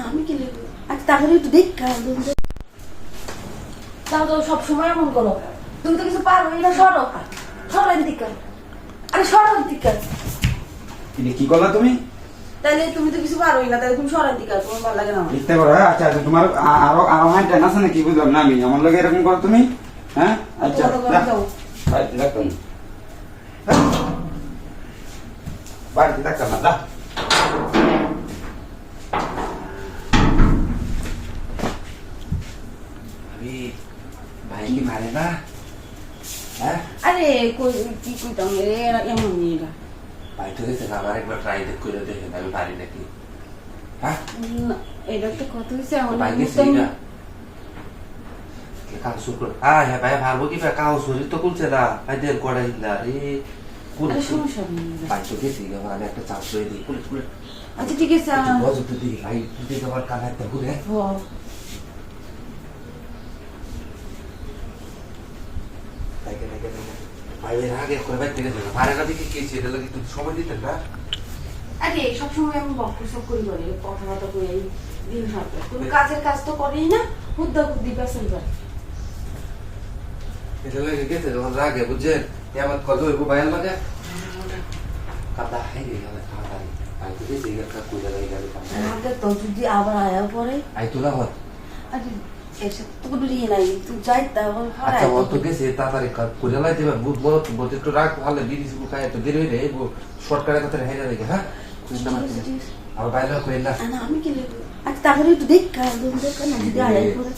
আমি কি লিখবো? আচ্ছা তাহলে একটু দেখ তাও তো সব সময় এমন করো। তুমি তো কিছু পারোই না। সরো সরো দিক। আরে সরো দিক। কি করলা তুমি? তাইলে তুমি তো কিছু পারোই না, তাহলে তুমি সরান দিক। তোমার ভালো লাগে না আমার। লিখতে পারো? আচ্ছা আচ্ছা, তোমার আরো আরো হাইটেন আছে নাকি বুঝলাম না আমি। আমার লগে এরকম করো তুমি? হ্যাঁ আচ্ছা যাও বাড়িতে থাকতাম না। ভাই কি মারে না? হ্যাঁ আরে কই কি কইতাম রে এমন নিরা ভাই তো গেছে না, আবার একবার ট্রাই করে দেখেন আমি পারি নাকি। হ্যাঁ এটা তো কত হইছে আমার ভাই গেছে না কাউ সুর করে। হ্যাঁ হ্যাঁ ভাই ভাবো কি ভাই কাউ শরীর তো খুলছে না ভাই দেন করাই না রে। কোন সমস্যা নেই। ভাই তো গেছি আমি একটা চাপ করে দিই পুলিশ পুলিশ। আচ্ছা ঠিক আছে বজু তো দিই ভাই তুই আবার কান একটা ঘুরে। ভাইয়ের আগে করে বাইতে গেছে না ভাড়া দিকে গেছি, এটা লাগে একটু সময় দিতেন না। আরে সবসময় আমি বকর সব করি বলে কথাবার্তা কই এই দিন হাতে তুমি কাজের কাজ তো করেই না, হুদ্দা হুদ্দি পেছন যায়। এটা লাগে গেছে যখন রাগে বুঝছেন এবার কত হইব ভাইয়ের লাগে কাদা হাইরে গেলে তাড়াতাড়ি আই তো গেছি একটা কুইলা লাগে গেলে আগে তো যদি আবার আয়া পরে আই তোলা হত। আরে এসে তো কোনো রিয়ে নাই তুই যাই তাহলে আচ্ছা ও তো গেছে তাড়াতাড়ি কুইলা লাই দেবে বুঝ বড় তো বলতে একটু রাগ ভালো বিড়ি সুগু খায় তো দেরি হইলে এই শর্টকাটে কথা হেরে লাগে। হ্যাঁ আবার বাইরে কইল না না আমি কি লিখবো? আচ্ছা তাহলে একটু দেখ না যদি আয়া পরে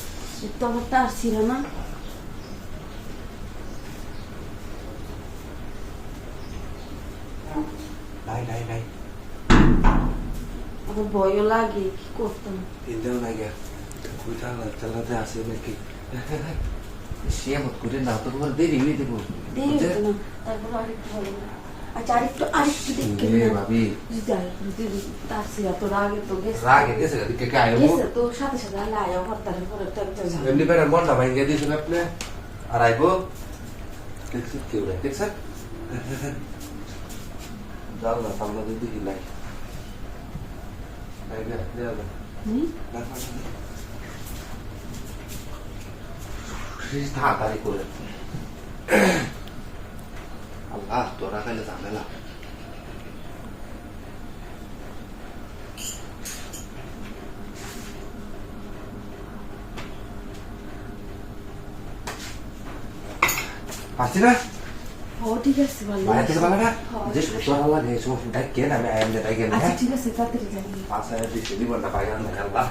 তো আমার তার ছিল না। নাই নাই নাই আমার ভয়ও লাগে কি করতাম। তিনটাও লাগে কুইটা চালাতে আসে নাকি সে মত করে না তো তোমার দেরি হয়ে দেবো দেরি হতো না তারপর আরেকটু ভালো না। আচ্ছা আরেকটু দেখে ভাবি যদি আরেকটু তার ছিল তো রাগে তো গেছে রাগে গেছে কে কে আইবো গেছে তো সাথে সাথে আয়া হরতালের পরে তো একটা ঝামেলা। এমনি বেড়ার মনটা ভাঙ্গিয়ে দিয়েছেন আপনি আর আইবো দেখছেন কেউ নাই দেখছেন যাও না সামনে দিদি নাই তাড়াতাড়ি করে আল্লাহ তোরা খাইলে ঝামেলা। পারছি না ও ঠিক আছে ভালো বাইরে থেকে ভালো না যে সুতরাং আল্লাহ নেই সমস্ত ডাক কেন আমি আয়াম ডাক গেলে। আচ্ছা ঠিক আছে তাড়াতাড়ি যাবি। পাঁচ হাজার দিচ্ছি দিব না পাইলাম না আল্লাহ